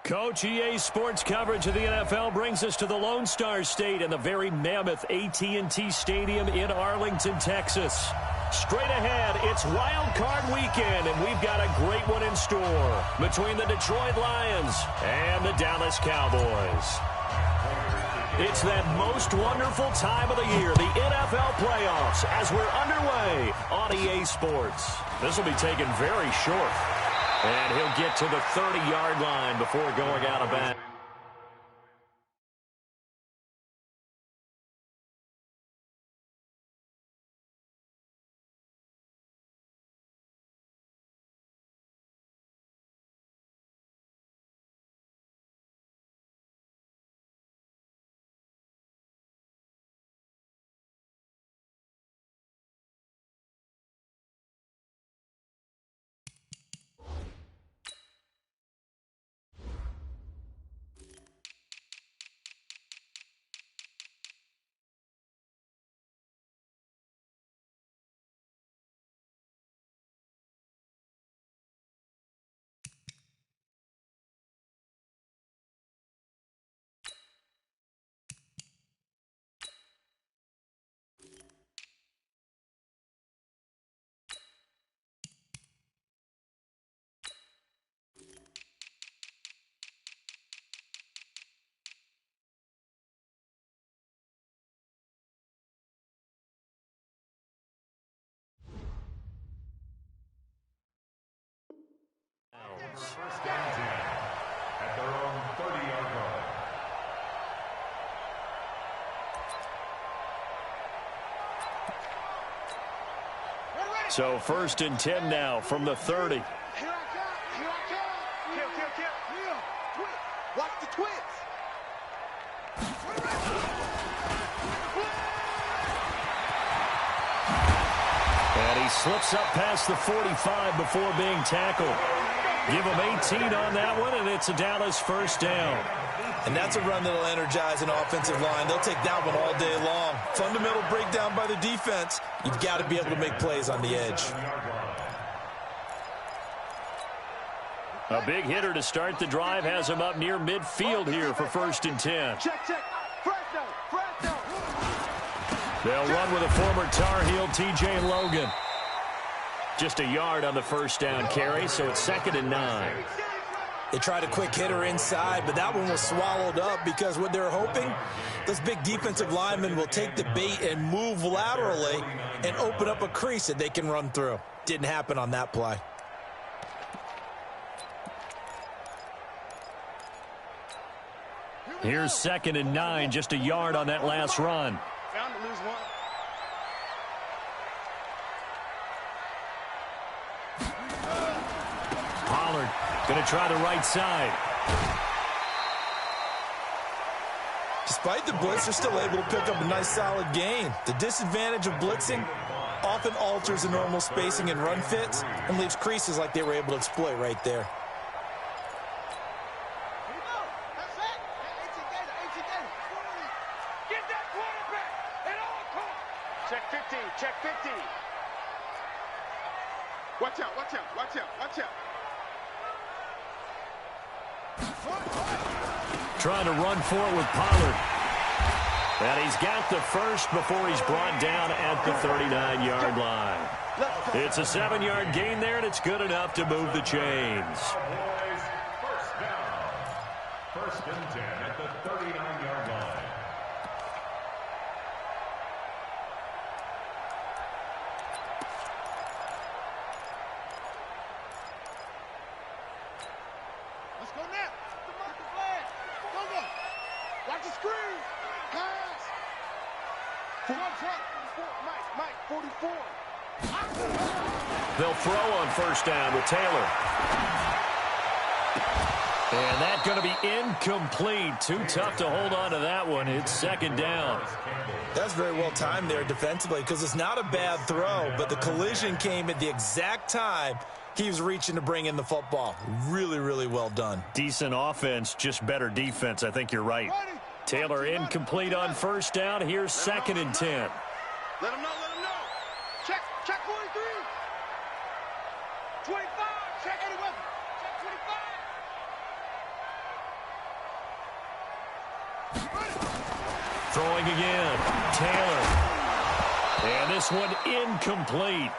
Coach, EA Sports coverage of the NFL brings us to the Lone Star State and the very mammoth AT&T Stadium in Arlington, Texas. Straight ahead, it's Wild Card Weekend, and we've got a great one in store between the Detroit Lions and the Dallas Cowboys. It's that most wonderful time of the year, the NFL playoffs, as we're underway on EA Sports. This will be taken very short. And he'll get to the 30-yard line before going out of bounds. First down 10 at their own 30-yard line. So 1st and 10 now from the 30. Here I come. Here I come. Kill. Here. Twitch. Watch the twitch. And he slips up past the 45 before being tackled. Give him 18 on that one, and it's a Dallas first down. And that's a run that'll energize an offensive line. They'll take that one all day long. Fundamental breakdown by the defense. You've got to be able to make plays on the edge. A big hitter to start the drive has him up near midfield here for 1st and 10. Check. Fresh down. They'll run with a former Tar Heel, T.J. Logan. Just a yard on the first down carry, so it's 2nd and 9. They tried a quick hitter inside, but that one was swallowed up because what they're hoping, those big defensive linemen will take the bait and move laterally and open up a crease that they can run through. Didn't happen on that play. Here's 2nd and 9, just a yard on that last run. Found to lose one. Pollard going to try the right side. Despite the blitz, they're still able to pick up a nice solid gain. The disadvantage of blitzing often alters the normal spacing and run fits and leaves creases like they were able to exploit right there. Check 50. Watch out. Trying to run for it with Pollard. And he's got the first before he's brought down at the 39-yard line. It's a 7-yard gain there, and it's good enough to move the chains. First down. 1st and 10 at the 39-yard line. Let's go now. The market flag. Go. Watch the screen. Pass. For one track. 44. They'll throw on first down with Taylor. And that's going to be incomplete. Too tough to hold on to that one. It's 2nd down. That's very well timed there defensively because it's not a bad throw, but the collision came at the exact time he was reaching to bring in the football. Really, really well done. Decent offense, just better defense. I think you're right. Taylor incomplete on first down. Here's 2nd and 10. Let him know. Check 43. 25. Check 81. Check 25. Throwing again. Taylor. And this one incomplete.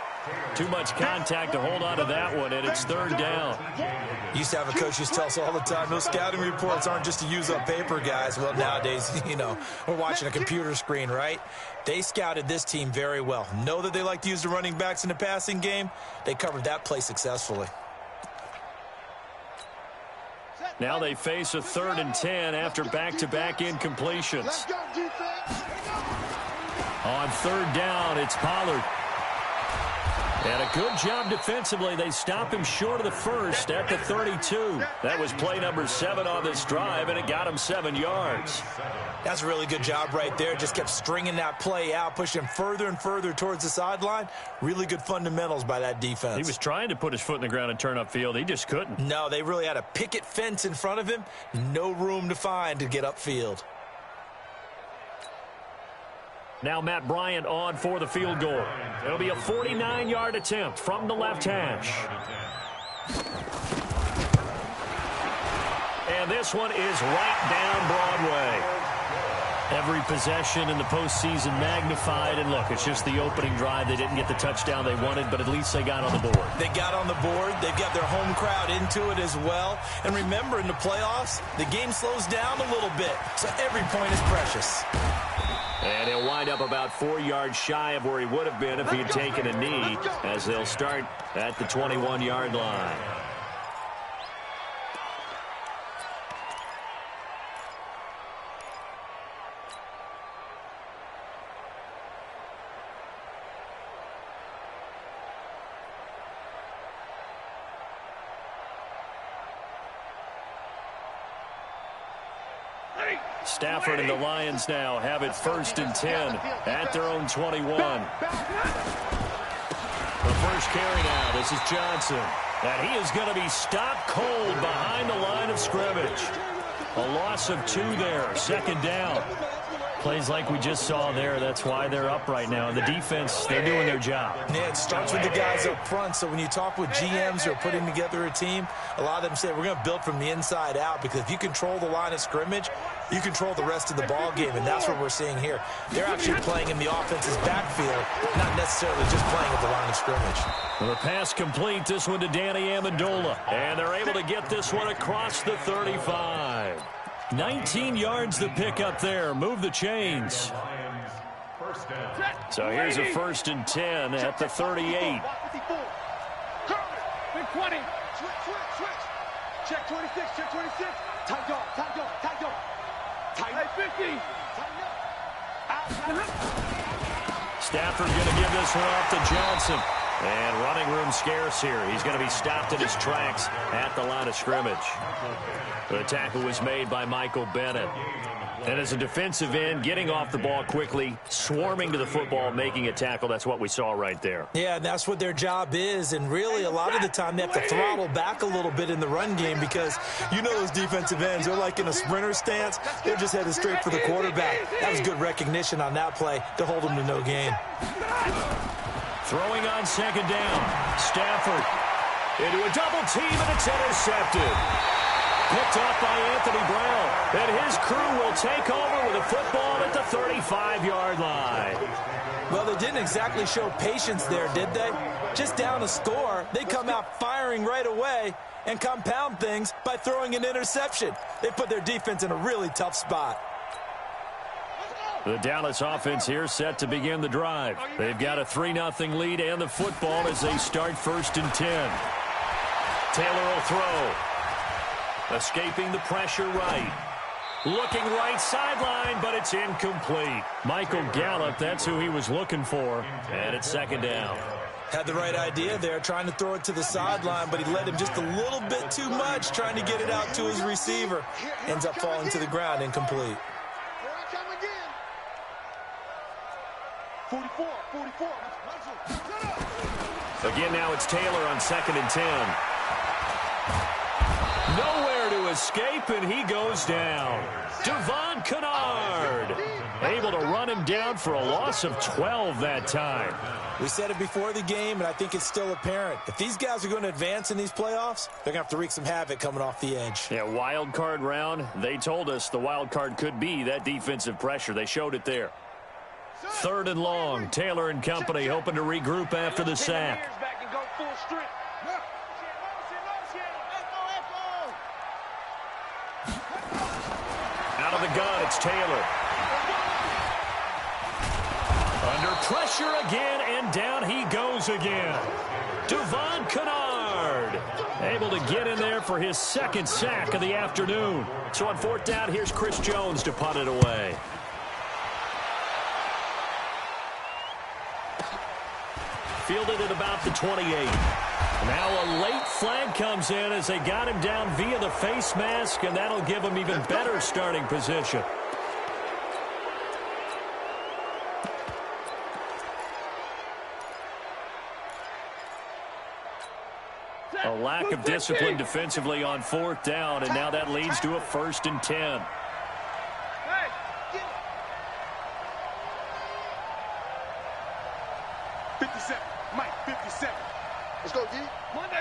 Too much contact to hold on to that one, and it's third down. Used to have a coach used to tell us all the time, those scouting reports aren't just to use up paper, guys. Well, nowadays, we're watching a computer screen, right? They scouted this team very well. Know that they like to use the running backs in the passing game. They covered that play successfully. Now they face a 3rd and 10 after back-to-back incompletions. On 3rd down, it's Pollard. And a good job defensively. They stop him short of the first at the 32. That was play number 7 on this drive, and it got him 7 yards. That's a really good job right there. Just kept stringing that play out, pushing him further and further towards the sideline. Really good fundamentals by that defense. He was trying to put his foot in the ground and turn upfield. He just couldn't. No, they really had a picket fence in front of him. No room to find to get upfield. Now Matt Bryant on for the field goal. It'll be a 49-yard attempt from the left hash. And this one is right down Broadway. Every possession in the postseason magnified. And look, it's just the opening drive. They didn't get the touchdown they wanted, but at least they got on the board. They got on the board. They've got their home crowd into it as well. And remember, in the playoffs, the game slows down a little bit, so every point is precious. And he'll wind up about 4 yards shy of where he would have been if he had taken a knee, as they'll start at the 21-yard line. Stafford and the Lions now have it 1st and 10 at their own 21. The first carry now. This is Johnson. And he is going to be stopped cold behind the line of scrimmage. A loss of 2 there. 2nd down. Plays like we just saw there. That's why they're up right now. And the defense, they're doing their job. Yeah, it starts with the guys up front. So when you talk with GMs who are putting together a team, a lot of them say we're going to build from the inside out, because if you control the line of scrimmage, you control the rest of the ball game, and that's what we're seeing here. They're actually playing in the offense's backfield, not necessarily just playing at the line of scrimmage. Well, the pass complete. This one to Danny Amendola. And they're able to get this one across the 35. 19 yards to pick up there. Move the chains. So here's a 1st and 10 at the 38. 20. Switch. Check 26, check 26. Tight dog. Tight 50. Stafford going to give this one off to Johnson. And running room scarce here. He's going to be stopped in his tracks at the line of scrimmage. The tackle was made by Michael Bennett. And as a defensive end, getting off the ball quickly, swarming to the football, making a tackle, that's what we saw right there. Yeah, and that's what their job is. And really, a lot of the time, they have to throttle back a little bit in the run game, because you know those defensive ends, they're like in a sprinter stance. They're just headed straight for the quarterback. That was good recognition on that play to hold them to no gain. Throwing on 2nd down. Stafford into a double team, and it's intercepted. Picked off by Anthony Brown. And his crew will take over with a football at the 35-yard line. Well, they didn't exactly show patience there, did they? Just down a score, they come out firing right away and compound things by throwing an interception. They put their defense in a really tough spot. The Dallas offense here set to begin the drive. They've got a 3-0 lead and the football as they start 1st and 10. Taylor will throw. Escaping the pressure right. Looking right sideline, but it's incomplete. Michael Gallup, that's who he was looking for. And it's 2nd down. Had the right idea there, trying to throw it to the sideline, but he led him just a little bit too much, trying to get it out to his receiver. Ends up falling to the ground, incomplete. 44. Again, now it's Taylor on 2nd and 10. Nowhere to escape, and he goes down. Devon Kennard. Able to run him down for a loss of 12 that time. We said it before the game, and I think it's still apparent. If these guys are going to advance in these playoffs, they're going to have to wreak some havoc coming off the edge. Yeah, wild card round. They told us the wild card could be that defensive pressure. They showed it there. 3rd and long. Taylor and company hoping to regroup after the sack. Out of the gun, it's Taylor. Under pressure again, and down he goes again. Devon Kennard able to get in there for his 2nd sack of the afternoon. So on 4th down, here's Chris Jones to punt it away. Fielded at about the 28. Now a late flag comes in as they got him down via the face mask, and that'll give him even better starting position. A lack of discipline defensively on 4th down, and now that leads to a 1st and 10. Let's go, D. Monday.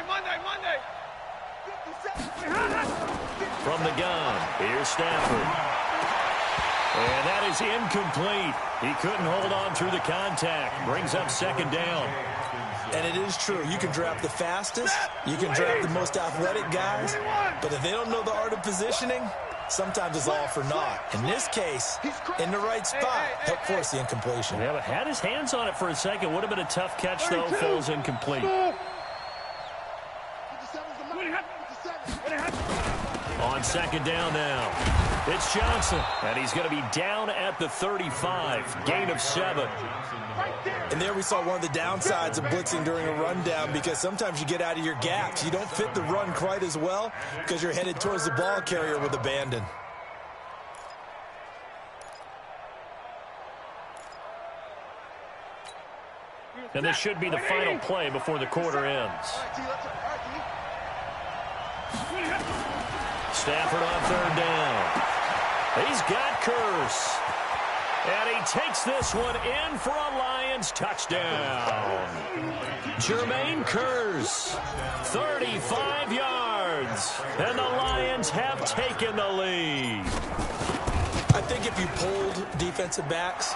From the gun, here's Stafford. And that is incomplete. He couldn't hold on through the contact. Brings up 2nd down. And it is true. You can draft the fastest. You can draft the most athletic guys. But if they don't know the art of positioning, sometimes it's all for naught. In this case, in the right spot, helped force the incompletion. Yeah, but had his hands on it for a second. Would have been a tough catch, though. Falls incomplete. On 2nd down now, it's Johnson, and he's going to be down at the 35, gain of 7. And there we saw one of the downsides of blitzing during a rundown, because sometimes you get out of your gaps. You don't fit the run quite as well because you're headed towards the ball carrier with abandon. And this should be the final play before the quarter ends. Stafford on 3rd down. He's got Curse. And he takes this one in for a Lions touchdown. Jermaine Curse, 35 yards. And the Lions have taken the lead. I think if you polled defensive backs,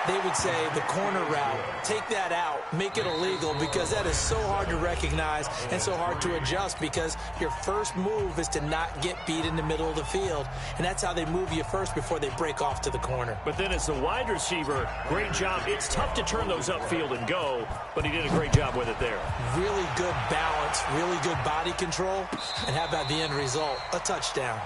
they would say the corner route, take that out, make it illegal, because that is so hard to recognize and so hard to adjust, because your first move is to not get beat in the middle of the field. And that's how they move you first before they break off to the corner. But then as the wide receiver, great job. It's tough to turn those upfield and go, but he did a great job with it there. Really good balance, really good body control, and how about the end result? A touchdown.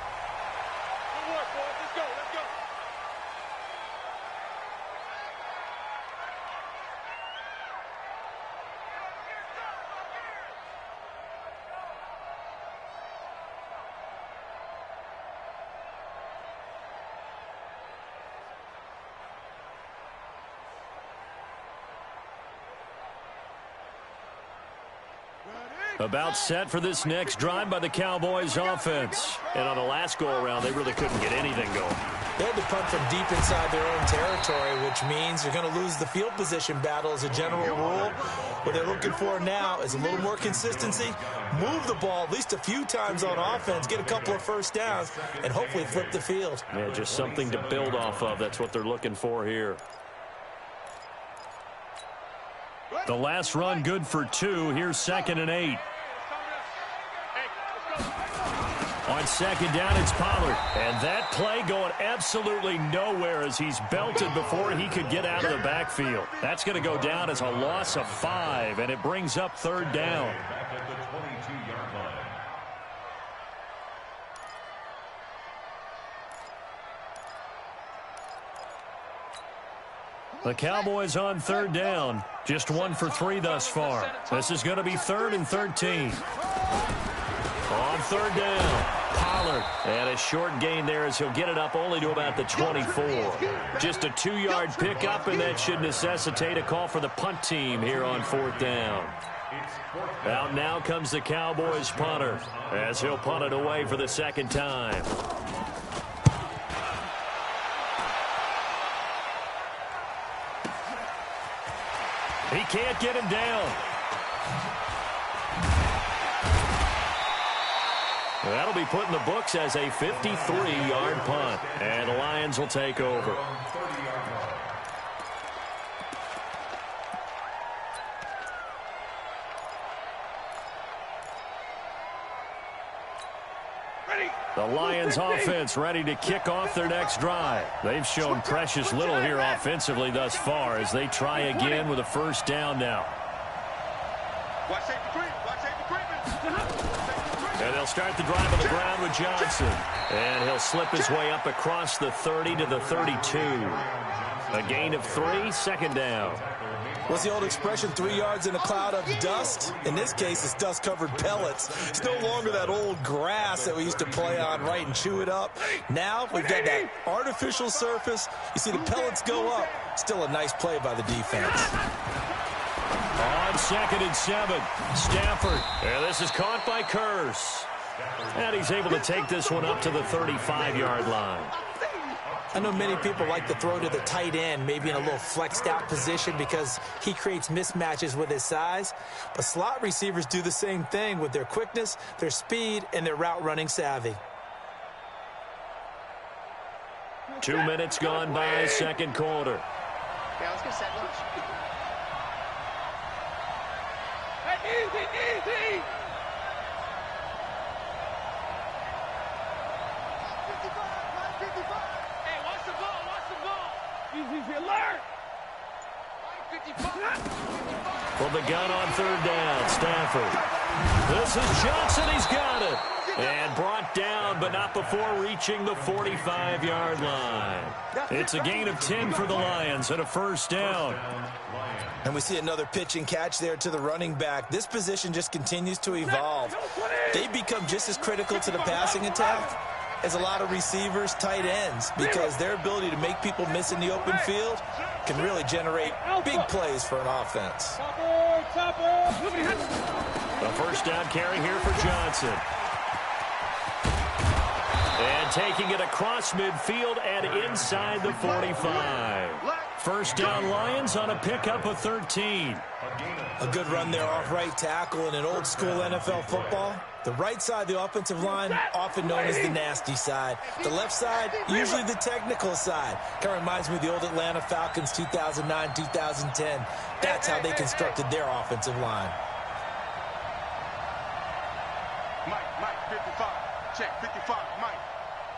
About set for this next drive by the Cowboys offense. And on the last go-around, they really couldn't get anything going. They had to punt from deep inside their own territory, which means you're going to lose the field position battle as a general rule. What they're looking for now is a little more consistency, move the ball at least a few times on offense, get a couple of 1st downs, and hopefully flip the field. Yeah, just something to build off of. That's what they're looking for here. The last run good for 2. Here's 2nd and 8. On 2nd down, it's Pollard. And that play going absolutely nowhere as he's belted before he could get out of the backfield. That's going to go down as a loss of 5, and it brings up 3rd down. The Cowboys on 3rd down. Just 1 for 3 thus far. This is going to be 3rd and 13. On 3rd down, Pollard. And a short gain there as he'll get it up only to about the 24. Just a 2-yard pickup, and that should necessitate a call for the punt team here on 4th down. Out now comes the Cowboys punter as he'll punt it away for the 2nd time. He can't get him down. That'll be put in the books as a 53-yard punt. And the Lions will take over. The Lions offense ready to kick off their next drive. They've shown precious little here offensively thus far as they try again with a first down now. And they'll start the drive on the ground with Johnson. And he'll slip his way up across the 30 to the 32. A gain of 3, second down. What's the old expression, 3 yards in a cloud of dust? In this case, it's dust-covered pellets. It's no longer that old grass that we used to play on, right, and chew it up. Now we've got that artificial surface. You see the pellets go up. Still a nice play by the defense. On 2nd and 7, Stafford. And this is caught by Curse. And he's able to take this one up to the 35-yard line. I know many people like to throw to the tight end, maybe in a little flexed out position because he creates mismatches with his size. But slot receivers do the same thing with their quickness, their speed, and their route running savvy. 2 minutes gone by, second quarter. Yeah, let's get set lunch. Easy. 55. Hey, watch the ball. Easy, alert. 55. From the gun on third down, Stafford. This is Johnson. He's got it. And brought down, but not before reaching the 45-yard line. It's a gain of 10 for the Lions and a first down. And we see another pitch and catch there to the running back. This position just continues to evolve. They become just as critical to the passing attack as a lot of receivers, tight ends, because their ability to make people miss in the open field can really generate big plays for an offense. The first down carry here for Johnson. And taking it across midfield and inside the 45. First down Lions on a pickup of 13. A good run there off right tackle in an old school NFL football. The right side, the offensive line, often known as the nasty side. The left side, usually the technical side. Kind of reminds me of the old Atlanta Falcons 2009, 2010. That's how they constructed their offensive line. Mike, 55. Check, 55, Mike.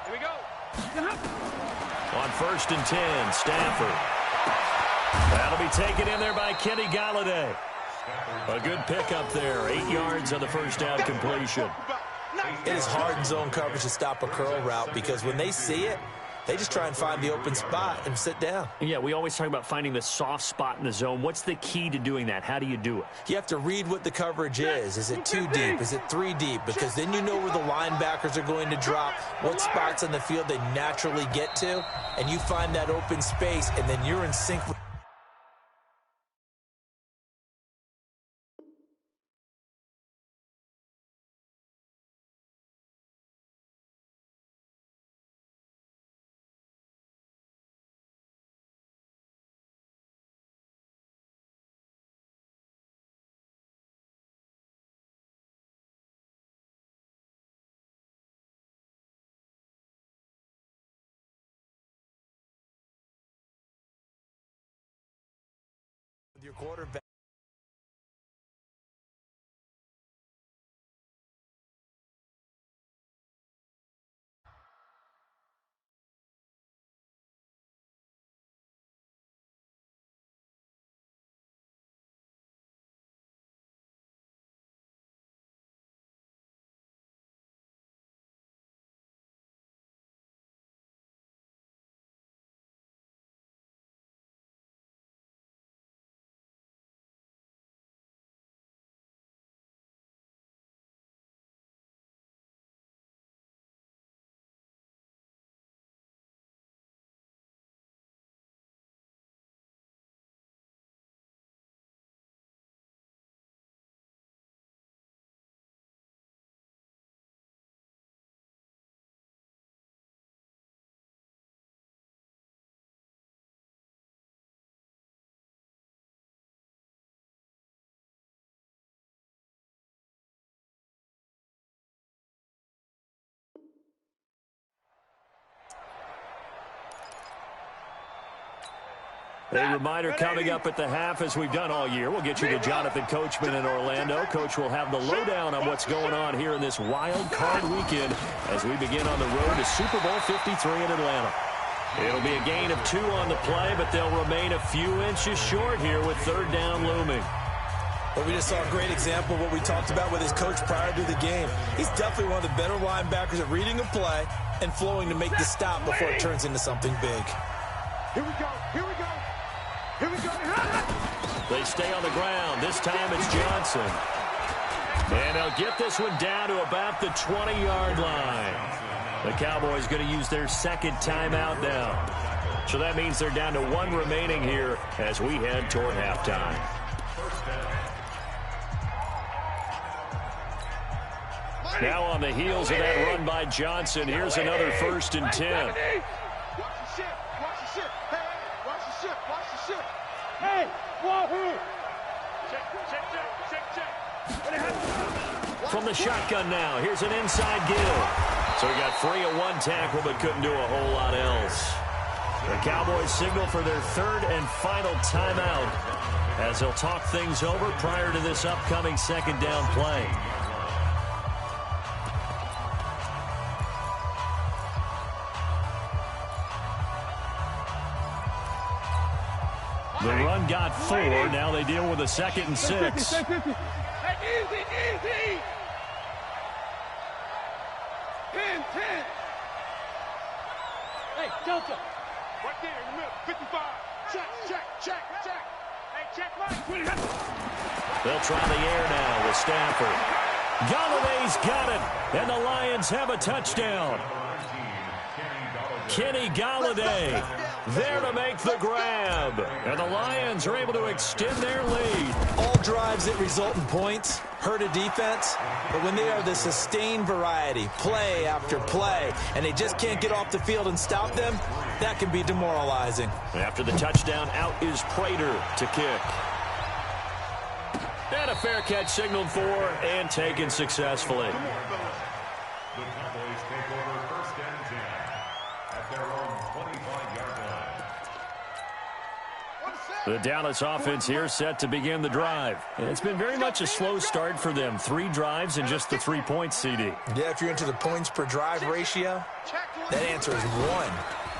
Here we go. On 1st and 10, Stafford. That'll be taken in there by Kenny Galladay. A good pickup there, 8 yards on the first down completion. It is hard in zone coverage to stop a curl route because when they see it, they just try and find the open spot and sit down. Yeah, we always talk about finding the soft spot in the zone. What's the key to doing that? How do you do it? You have to read what the coverage is. Is it 2 deep? Is it 3 deep? Because then you know where the linebackers are going to drop, what spots on the field they naturally get to, and you find that open space, and then you're in sync with your quarterback. A reminder coming up at the half, as we've done all year. We'll get you to Jonathan Coachman in Orlando. Coach will have the lowdown on what's going on here in this wild card weekend as we begin on the road to Super Bowl 53 in Atlanta. It'll be a gain of 2 on the play, but they'll remain a few inches short here with third down looming. Well, we just saw a great example of what we talked about with his coach prior to the game. He's definitely one of the better linebackers at reading a play and flowing to make the stop before it turns into something big. Here we go. Here we go. Here we go. They stay on the ground. This time it's Johnson. And they'll get this one down to about the 20-yard line. The Cowboys going to use their second timeout now. So that means they're down to 1 remaining here as we head toward halftime. Now on the heels of that run by Johnson, here's another 1st and 10. Watch the ship. Watch the ship. Hey, watch the ship. Watch the ship. Hey, Wahoo. Check. From the shotgun now, here's an inside give. So he got free of 1 tackle but couldn't do a whole lot else. The Cowboys signal for their 3rd and final timeout as they'll talk things over prior to this upcoming 2nd down play. The run got 4. Now they deal with a 2nd and 6. Hey, easy. Ten. Hey, Delta. Right there in the middle. 55. Check. Hey, check Mike. They'll try the air now with Stafford. Galladay's got it, and the Lions have a touchdown. Kenny Galladay there to make the grab. And the Lions are able to extend their lead. All drives that result in points hurt a defense, but when they are the sustained variety, play after play, and they just can't get off the field and stop them, that can be demoralizing. After the touchdown, out is Prater to kick. And a fair catch signaled for and taken successfully. The Cowboys take over 1st and 10 at their own 25-yard line. The Dallas offense here set to begin the drive. And it's been very much a slow start for them. 3 drives and just the 3 points, CD. Yeah, if you're into the points per drive ratio, that answer is 1.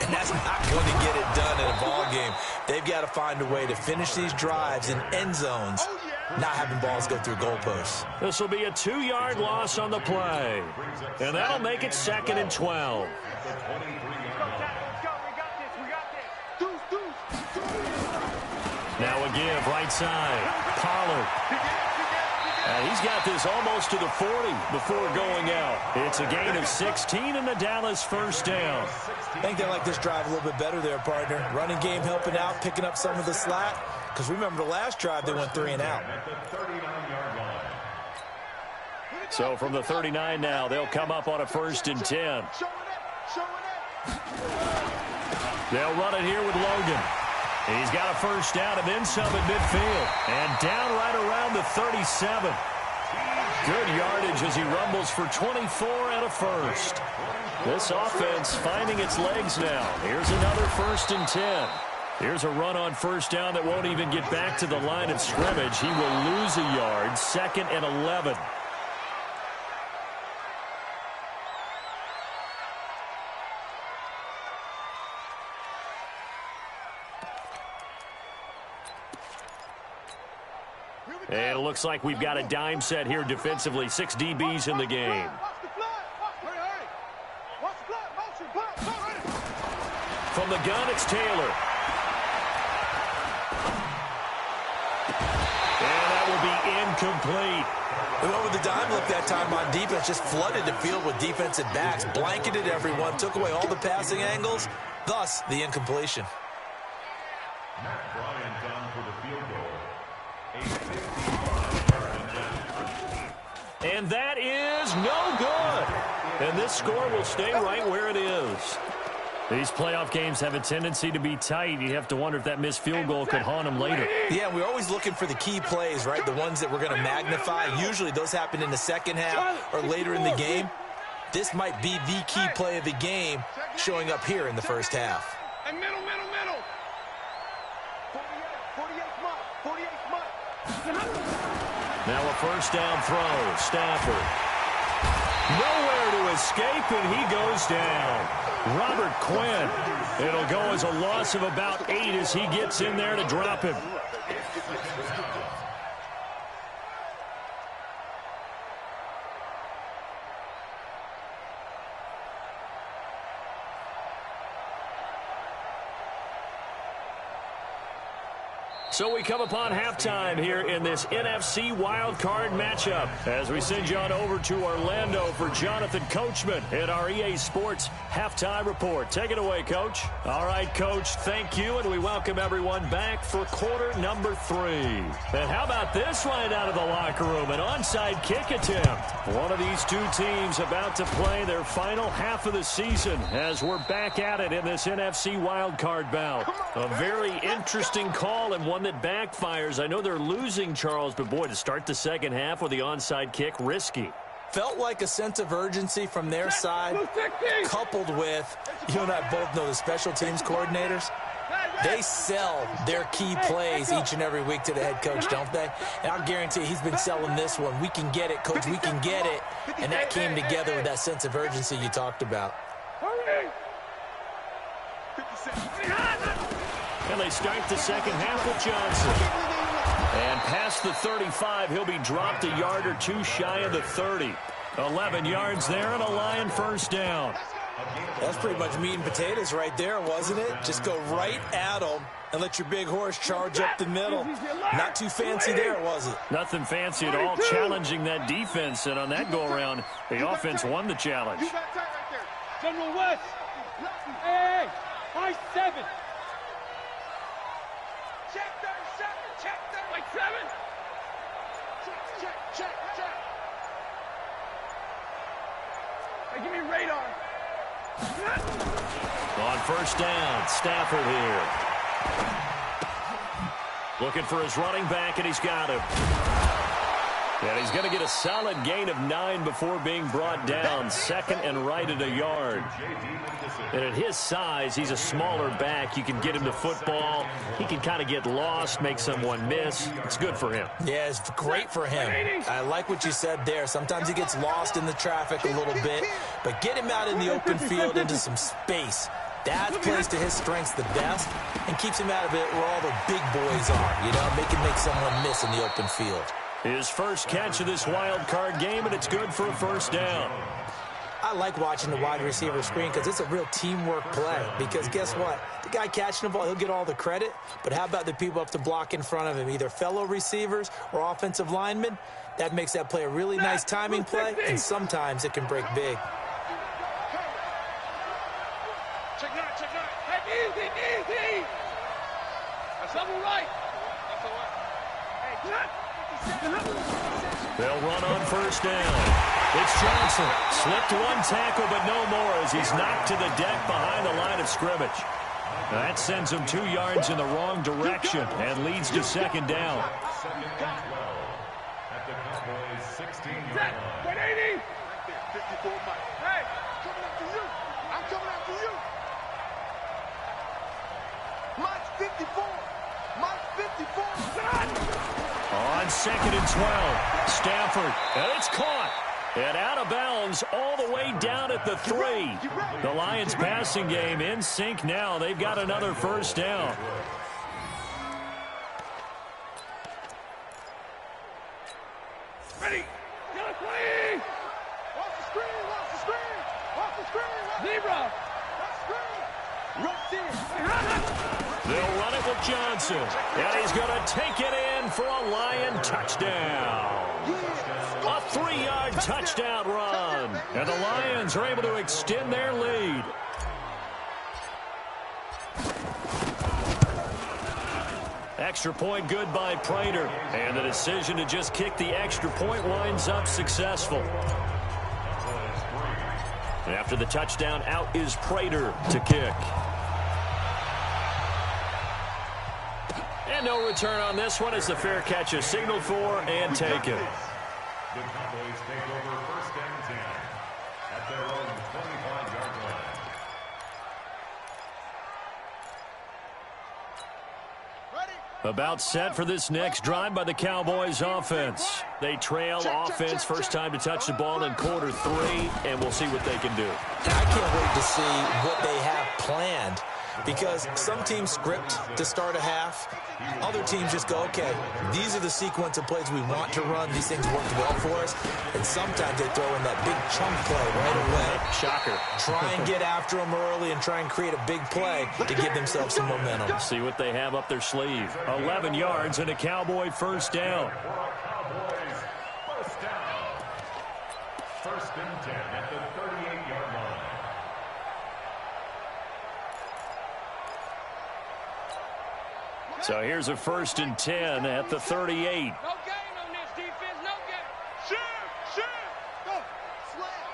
And that's not going to get it done in a ball game. They've got to find a way to finish these drives in end zones, not having balls go through goalposts. This will be a 2-yard loss on the play. And that'll make it 2nd and 12. Now a give, right side. Pollard. He's got this almost to the 40 before going out. It's a gain of 16 and the Dallas 1st down. I think they like this drive a little bit better there, partner. Running game helping out, picking up some of the slack. Because remember the last drive, they went 3 and out. So from the 39 now, they'll come up on a 1st and 10. They'll run it here with Logan. He's got a 1st down and then some at midfield. And down right around the 37. Good yardage as he rumbles for 24 and a 1st. This offense finding its legs now. Here's another 1st and 10. Here's a run on 1st down that won't even get back to the line of scrimmage. He will lose a yard. 2nd and 11. And it looks like we've got a dime set here defensively. 6 DBs in the game. From the gun, it's Taylor. And that will be incomplete. They went with the dime look that time on defense, just flooded the field with defensive backs, blanketed everyone, took away all the passing angles, thus the incompletion. Matt Bryant down for the field goal. And that is no good. And this score will stay right where it is. These playoff games have a tendency to be tight. You have to wonder if that missed field goal could haunt them later. Yeah, we're always looking for the key plays, right? The ones that we're going to magnify. Usually those happen in the second half or later in the game. This might be the key play of the game showing up here in the first half. And middle. Now a first down throw. Stafford. Nowhere to escape, and he goes down. Robert Quinn. It'll go as a loss of about 8 as he gets in there to drop him. So we come upon halftime here in this NFC wildcard matchup as we send you on over to Orlando for Jonathan Coachman at our EA Sports Halftime Report. Take it away, Coach. All right, Coach, thank you, and we welcome everyone back for quarter number 3. And how about this right out of the locker room, an onside kick attempt. One of these two teams about to play their final half of the season as we're back at it in this NFC wildcard bout. A very interesting call and one that backfires. I know they're losing, Charles, but boy, to start the second half with the onside kick, risky. Felt like a sense of urgency from their side, coupled with, you and I both know the special teams coordinators, they sell their key plays each and every week to the head coach, don't they? And I'll guarantee he's been selling this one. We can get it, coach, we can get it. And that came together with that sense of urgency you talked about. And they start the second half with Johnson. And past the 35, he'll be dropped a yard or two shy of the 30. 11 yards there and a Lion first down. That's pretty much meat and potatoes right there, wasn't it? Just go right at them and let your big horse charge up the middle. Not too fancy there, was it? Nothing fancy at all, challenging that defense. And on that go-around, the offense won the challenge. General West. Hey, high 7. Check 37. Check 37. Check. Hey, give me radar. On first down, Stafford here. Looking for his running back, and he's got him. And he's going to get a solid gain of 9 before being brought down. Second and right at a yard. And at his size, he's a smaller back. You can get him the football. He can kind of get lost, make someone miss. It's good for him. Yeah, it's great for him. I like what you said there. Sometimes he gets lost in the traffic a little bit. But get him out in the open field into some space. That plays to his strengths the best and keeps him out of it where all the big boys are. You know, make someone miss in the open field. His first catch of this wild card game, and it's good for a first down. I like watching the wide receiver screen because it's a real teamwork play. Because guess what? The guy catching the ball, he'll get all the credit. But how about the people up to block in front of him, either fellow receivers or offensive linemen? That makes that play a really nice timing play, and sometimes it can break big. Check nine. Hey, easy. That's all right. That's all right. Hey, cut. They'll run on first down. It's Johnson. Slipped one tackle, but no more as he's knocked to the deck behind the line of scrimmage. That sends him 2 yards in the wrong direction and leads to second down. Second and 12 at the Cowboys' 16-yard line. 180. 54 Mike. Hey, coming after you. I'm coming after you. Mike's 54. Mike's 54. On second and 12, Stafford, and it's caught. And out of bounds all the way down at the 3. The Lions passing game in sync now. They've got another first down. Ready. Watch the screen. Zebra. Watch the screen. They'll run it with Johnson. And he's going to take it in for a Lion touchdown. A 3-yard touchdown run. And the Lions are able to extend their lead. Extra point good by Prater. And the decision to just kick the extra point winds up successful. And after the touchdown, out is Prater to kick. And no return on this one as the fair catch is signaled for and taken. The Cowboys take over first and 10 at their own 25-yard line. Ready. About set for this next drive by the Cowboys offense. They trail offense, first time to touch the ball in quarter 3, and we'll see what they can do. I can't wait to see what they have planned, because some teams script to start a half. Other teams just go, okay, these are the sequence of plays we want to run. These things worked well for us. And sometimes they throw in that big chunk play right away. Shocker. Try and get after them early and try and create a big play to give themselves some momentum. See what they have up their sleeve. 11 yards and a Cowboy first down. First down. First and 10 at the 38-yard line. So here's a first and 10 at the 38. No gain on this defense, no gain. Shoot, go, slam.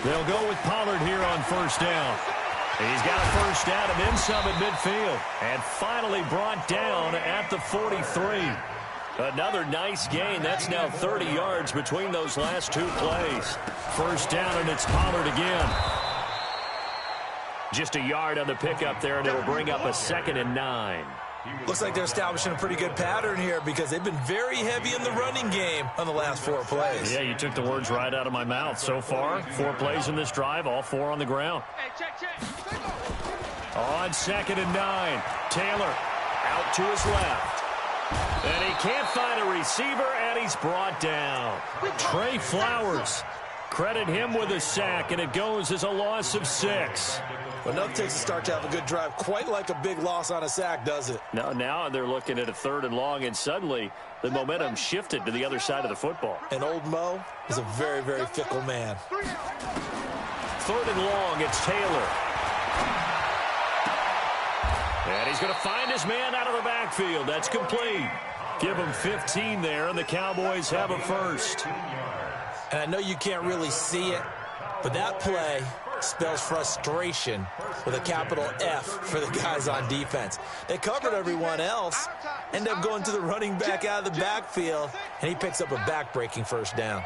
They'll go with Pollard here on first down. He's got a first down and then some at midfield. And finally brought down at the 43. Another nice gain. That's now 30 yards between those last 2 plays. First down, and it's Pollard again. Just a yard on the pickup there, and it'll bring up a 2nd and 9. Looks like they're establishing a pretty good pattern here, because they've been very heavy in the running game on the last 4 plays. Yeah, you took the words right out of my mouth. So far, 4 plays in this drive, all 4 on the ground. Hey, check. On 2nd and 9, Taylor out to his left. And he can't find a receiver, and he's brought down. Trey Flowers, credit him with a sack, and it goes as a loss of 6. But enough takes a start to have a good drive. Quite like a big loss on a sack, does it? Now they're looking at a 3rd and long, and suddenly the momentum shifted to the other side of the football. And old Mo is a very, very fickle man. 3rd and long, it's Taylor. And he's going to find his man out of the backfield. That's complete. Give him 15 there, and the Cowboys have a first. And I know you can't really see it, but that play spells frustration with a capital F for the guys on defense. They covered everyone else, end up going to the running back out of the backfield, and he picks up a back-breaking first down.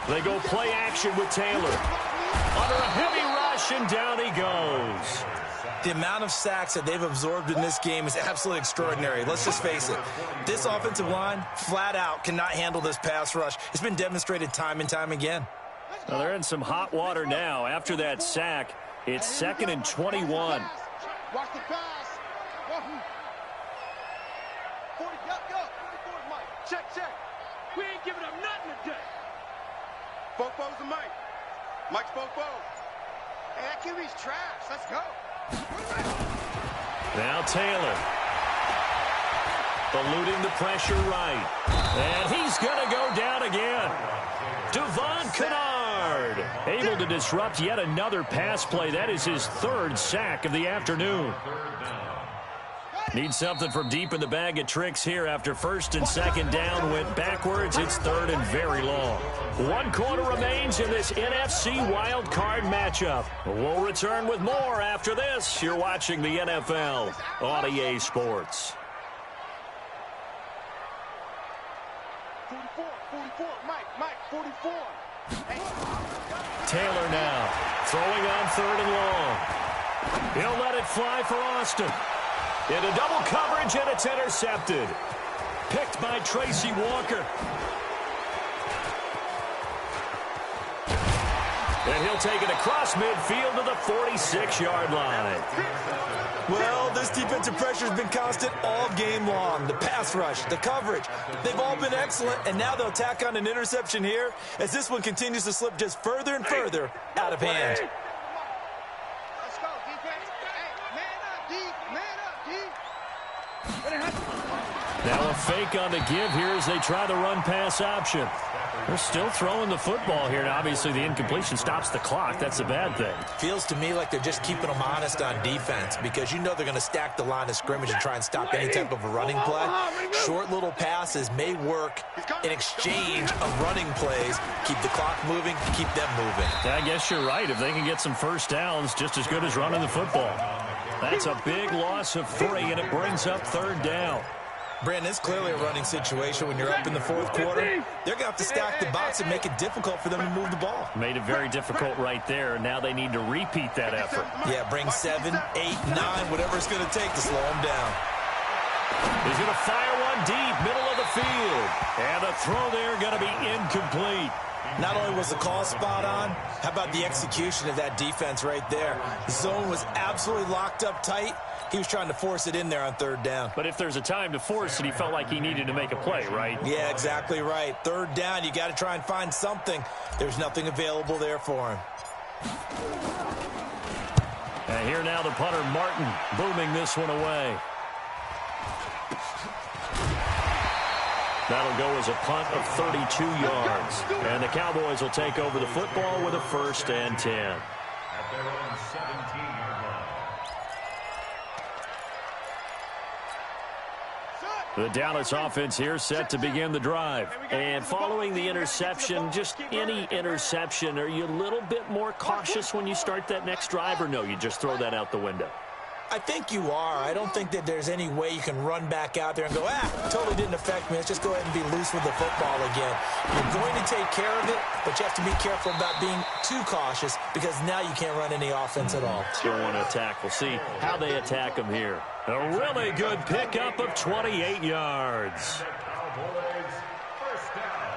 They go play action with Taylor. Under a heavy rush, and down he goes. The amount of sacks that they've absorbed in this game is absolutely extraordinary. Let's just face it. This offensive line, flat out, cannot handle this pass rush. It's been demonstrated time and time again. Well, they're in some hot water now. After that sack, it's 2nd and 21. Watch the pass. 40, go. 44, Mike. Check. We ain't giving up nothing today. Fofo's the Mike. Mike's Fofo. Hey, that QB's trash. Let's go. Now Taylor. Eluding the pressure right. And he's going to go down again. Devon Kennard able to disrupt yet another pass play. That is his 3rd sack of the afternoon. Needs something from deep in the bag of tricks here after 1st and 2nd down. Went backwards. It's 3rd and very long. 1 quarter remains in this NFC wild card matchup. We'll return with more after this. You're watching the NFL on EA Sports. 44, Mike, 44. Hey. Taylor now throwing on 3rd and long. He'll let it fly for Austin. Into double coverage, and it's intercepted. Picked by Tracy Walker. And he'll take it across midfield to the 46-yard line. Well, this defensive pressure has been constant all game long. The pass rush, the coverage, they've all been excellent, and now they'll tack on an interception here as this one continues to slip just further and further out of hand. Let's go, defense. Hey, man up, deep. Now a fake on the give here as they try the run-pass option. They're still throwing the football here, and obviously the incompletion stops the clock. That's a bad thing. Feels to me like they're just keeping them honest on defense, because you know they're going to stack the line of scrimmage and try and stop any type of a running play. Short little passes may work in exchange of running plays. Keep the clock moving, keep them moving. I guess you're right. If they can get some first downs, just as good as running the football. That's a big loss of 3, and it brings up 3rd down. Brandon, it's clearly a running situation when you're up in the fourth quarter. They're going to have to stack the box and make it difficult for them to move the ball. Made it very difficult right there. Now they need to repeat that effort. Yeah, bring 7, 8, 9, whatever it's going to take to slow them down. He's going to fire one deep, middle of the field. And the throw there going to be incomplete. Not only was the call spot on, how about the execution of that defense right there? The zone was absolutely locked up tight. He was trying to force it in there on third down. But if there's a time to force it, he felt like he needed to make a play, right? Yeah, exactly right. Third down, you got to try and find something. There's nothing available there for him. And here now the punter, Martin, booming this one away. That'll go as a punt of 32 yards. And the Cowboys will take over the football with a 1st and 10. At their own 17-yard line. The Dallas offense here set to begin the drive. And following the interception, just any interception, are you a little bit more cautious when you start that next drive, or no, you just throw that out the window? I think you are. I don't think that there's any way you can run back out there and go, totally didn't affect me. Let's just go ahead and be loose with the football again. You're going to take care of it, but you have to be careful about being too cautious because now you can't run any offense at all. Still want to attack. We'll see how they attack them here. A really good pickup of 28 yards. Cowboys, first down.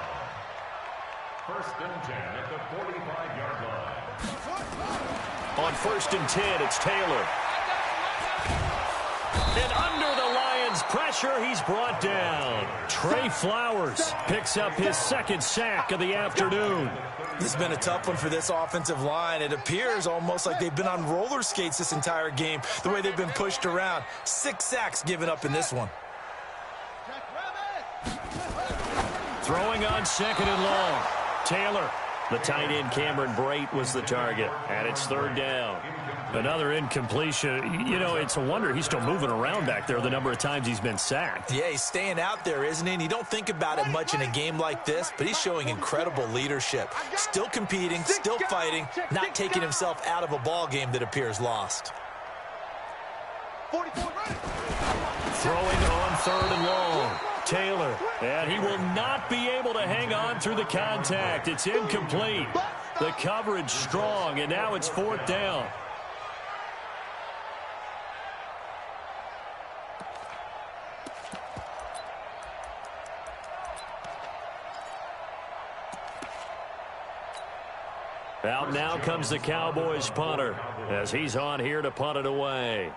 1st and 10 at the 45-yard line. On 1st and 10, it's Taylor. And under the Lions' pressure, he's brought down. Trey Flowers picks up his 2nd sack of the afternoon. This has been a tough one for this offensive line. It appears almost like they've been on roller skates this entire game, the way they've been pushed around. 6 sacks given up in this one. Throwing on 2nd and long. Taylor. The tight end, Cameron Brate, was the target. And it's 3rd down. Another incompletion. You know, it's a wonder he's still moving around back there the number of times he's been sacked. Yeah, he's staying out there, isn't he? And you don't think about it much in a game like this, but he's showing incredible leadership. Still competing, still fighting, not taking himself out of a ball game that appears lost. Throwing on 3rd and long. Taylor, and he will not be able to hang on through the contact. It's incomplete. The coverage strong, and now it's 4th down. Out now comes the Cowboys punter as he's on here to punt it away.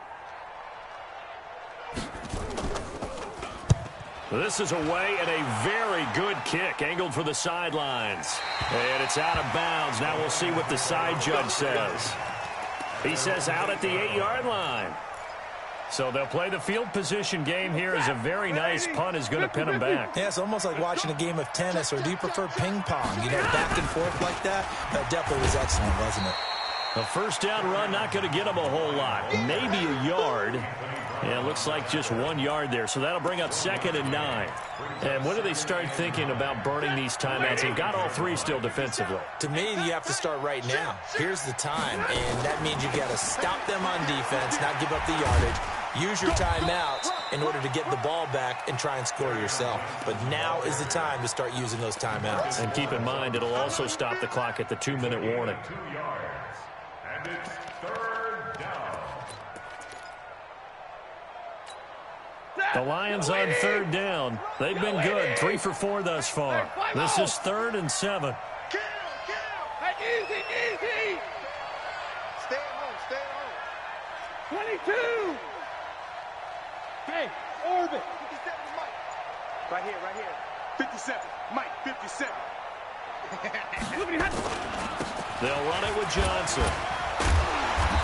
This is away and a very good kick angled for the sidelines. And it's out of bounds. Now we'll see what the side judge says. He says out at the 8-yard line. So they'll play the field position game here as a very nice punt is going to pin them back. Yeah, it's almost like watching a game of tennis, or do you prefer ping pong? You know, back and forth like that? That definitely was excellent, wasn't it? A 1st down run, not going to get them a whole lot. Maybe a yard. Yeah, it looks like just 1 yard there. So that'll bring up 2nd and 9. And when do they start thinking about burning these timeouts? They've got all 3 still defensively. To me, you have to start right now. Here's the time, and that means you got to stop them on defense, not give up the yardage. Use your timeouts in order to get the ball back and try and score yourself. But now is the time to start using those timeouts. And keep in mind, it'll also stop the clock at the 2-minute warning. 2 yards. And it's 3rd down. The Lions on 3rd down. They've been good, 3 for 4 thus far. This is 3rd and 7. Easy. Stay at home. 22. Hey, orbit. 57 is Mike. Right here. 57. Mike, 57. They'll run it with Johnson.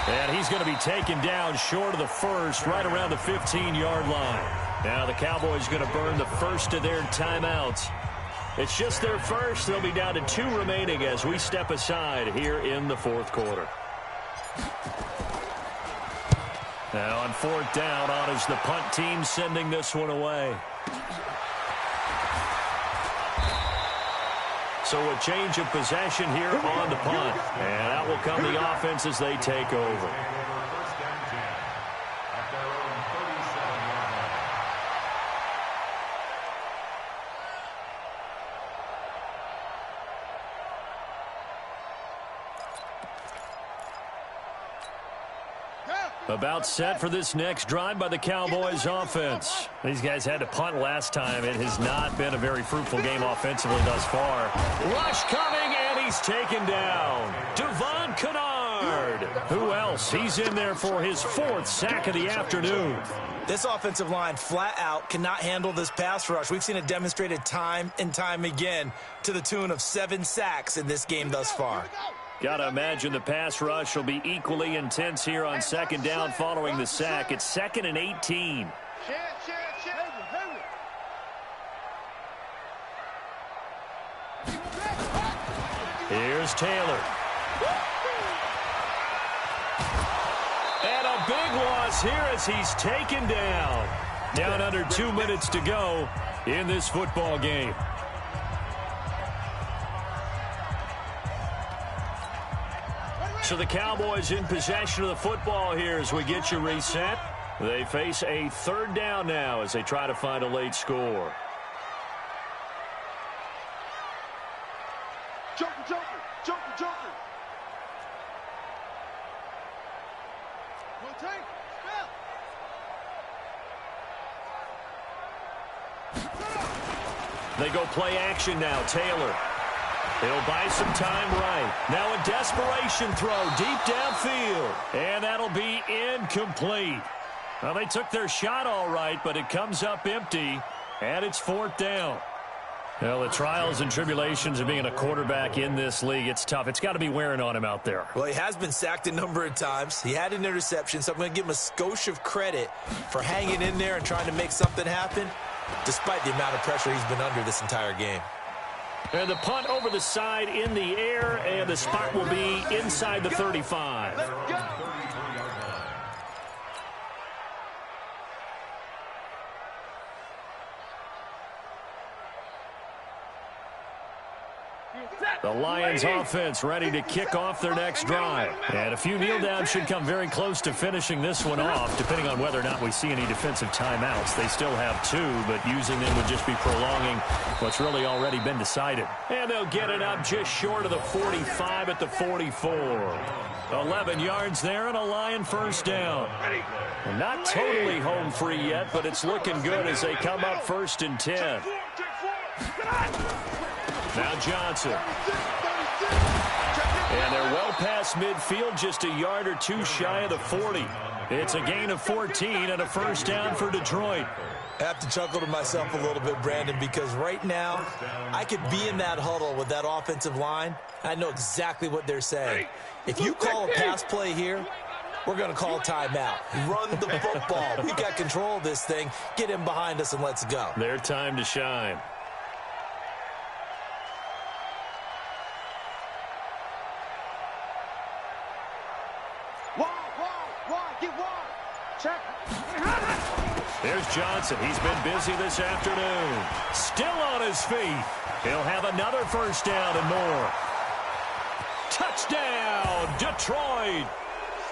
And he's going to be taken down short of the 1st, right around the 15-yard line. Now the Cowboys going to burn the 1st of their timeouts. It's just their 1st. They'll be down to 2 remaining as we step aside here in the 4th quarter. Now on 4th down, on is the punt team sending this one away. So a change of possession here on the punt. And out will come the offense as they take over. About set for this next drive by the Cowboys offense. These guys had to punt last time. It has not been a very fruitful game offensively thus far. Rush coming, and he's taken down. Devon Kennard. Who else? He's in there for his 4th sack of the afternoon. This offensive line flat out cannot handle this pass rush. We've seen it demonstrated time and time again to the tune of 7 sacks in this game thus far. Got to imagine the pass rush will be equally intense here on 2nd down following the sack. It's 2nd and 18. Here's Taylor. And a big loss here as he's taken down. Down under 2 minutes to go in this football game. So the Cowboys in possession of the football here as we get you reset. They face a 3rd down now as they try to find a late score. Joker, Joker, Joker, Joker. We'll take. They go play action now. Taylor. He'll buy some time right. Now a desperation throw deep downfield. And that'll be incomplete. Well, they took their shot all right, but it comes up empty, and it's 4th down. Well, the trials and tribulations of being a quarterback in this league, it's tough. It's got to be wearing on him out there. Well, he has been sacked a number of times. He had an interception, so I'm going to give him a skosh of credit for hanging in there and trying to make something happen, despite the amount of pressure he's been under this entire game. And the punt over the side in the air, and the spot will be inside the 35. Let's go. The Lions offense ready to kick off their next drive. And a few kneel downs should come very close to finishing this one off, depending on whether or not we see any defensive timeouts. They still have 2, but using them would just be prolonging what's really already been decided. And they'll get it up just short of the 45 at the 44. 11 yards there and a Lion 1st down. And not totally home free yet, but it's looking good as they come up 1st and 10. Now Johnson. And they're well past midfield, just a yard or 2 shy of the 40. It's a gain of 14 and a 1st down for Detroit. I have to chuckle to myself a little bit, Brandon, because right now I could be in that huddle with that offensive line. I know exactly what they're saying. If you call a pass play here, we're going to call timeout. Run the football. We've got control of this thing. Get him behind us and let's go. Their time to shine. Check. There's Johnson. He's been busy this afternoon. Still on his feet. He'll have another 1st down and more. Touchdown, Detroit.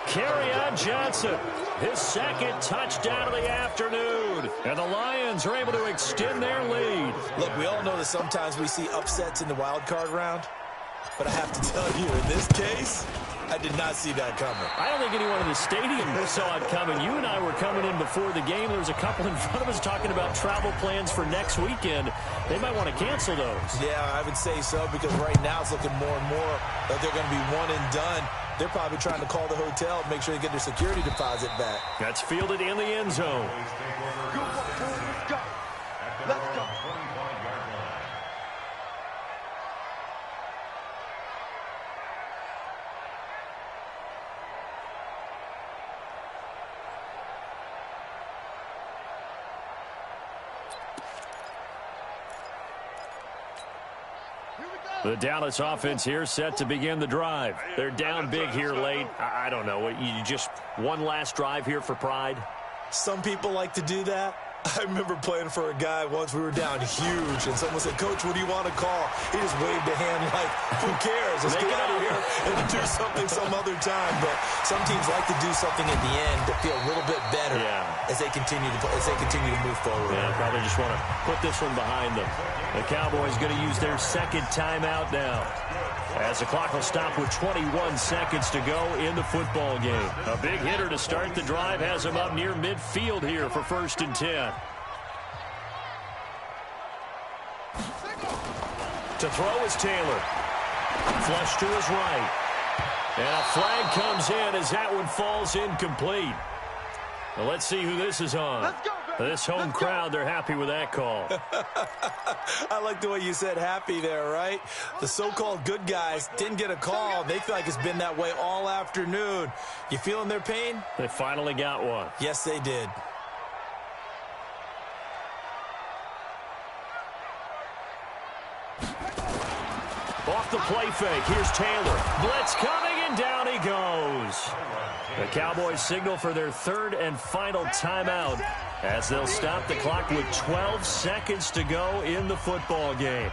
Kerryon Johnson, his 2nd touchdown of the afternoon. And the Lions are able to extend their lead. Look, we all know that sometimes we see upsets in the wild card round. But I have to tell you, in this case, I did not see that coming. I don't think anyone in the stadium saw it coming. You and I were coming in before the game. There was a couple in front of us talking about travel plans for next weekend. They might want to cancel those. Yeah, I would say so, because right now it's looking more and more like they're going to be one and done. They're probably trying to call the hotel and make sure they get their security deposit back. That's fielded in the end zone. Let's go. The Dallas offense here set to begin the drive. They're down big here late. I don't know. You just one last drive here for pride? Some people like to do that. I remember playing for a guy once. We were down huge, and someone said, "Coach, what do you want to call?" He just waved a hand like, "Who cares? Let's get out of here and do something some other time." But some teams like to do something at the end to feel a little bit better as they continue to move forward. Yeah, probably just want to put this one behind them. The Cowboys going to use their 2nd timeout now. as the clock will stop with 21 seconds to go in the football game. A big hitter to start the drive has him up near midfield here for 1st and 10. To throw is Taylor. Flush to his right. And a flag comes in as that one falls incomplete. Well, let's see who this is on. This home crowd, they're happy with that call. I like the way you said happy there, right? The so-called good guys didn't get a call. They feel like it's been that way all afternoon. You feeling their pain? They finally got one. Yes, they did. Off the play fake, here's Taylor. Blitz coming, and down he goes. The Cowboys signal for their 3rd and final timeout as they'll stop the clock with 12 seconds to go in the football game.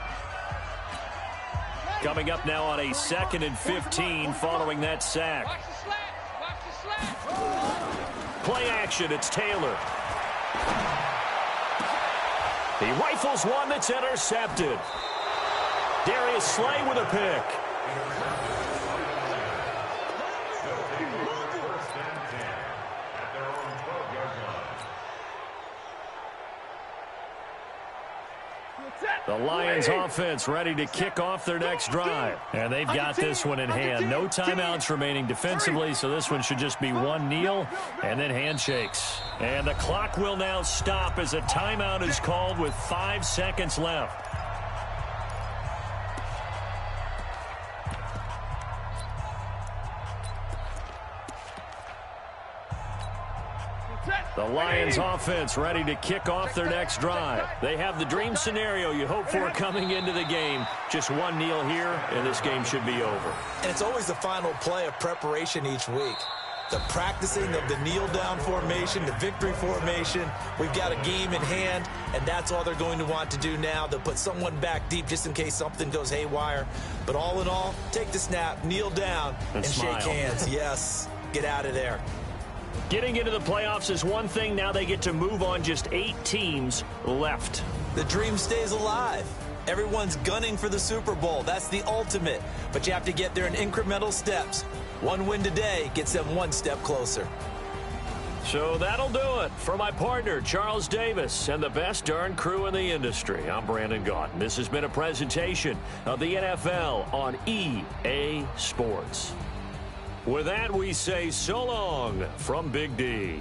Coming up now on a 2nd and 15 following that sack. Play action, it's Taylor. He rifles one that's intercepted. Darius Slay with a pick. The Lions offense ready to kick off their next drive. And they've got this one in hand. No timeouts remaining defensively, so this one should just be one kneel and then handshakes. And the clock will now stop as a timeout is called with 5 seconds left. The Lions offense ready to kick off their next drive. They have the dream scenario you hope for coming into the game. Just one kneel here, and this game should be over. And it's always the final play of preparation each week. The practicing of the kneel-down formation, the victory formation. We've got a game in hand, and that's all they're going to want to do now. They'll put someone back deep just in case something goes haywire. But all in all, take the snap, kneel down, and shake hands. Yes, get out of there. Getting into the playoffs is one thing. Now they get to move on. Just 8 teams left. The dream stays alive. Everyone's gunning for the Super Bowl. That's the ultimate. But you have to get there in incremental steps. One win today gets them one step closer. So that'll do it. For my partner, Charles Davis, and the best darn crew in the industry, I'm Brandon Gaudin. This has been a presentation of the NFL on EA Sports. With that, we say so long from Big D.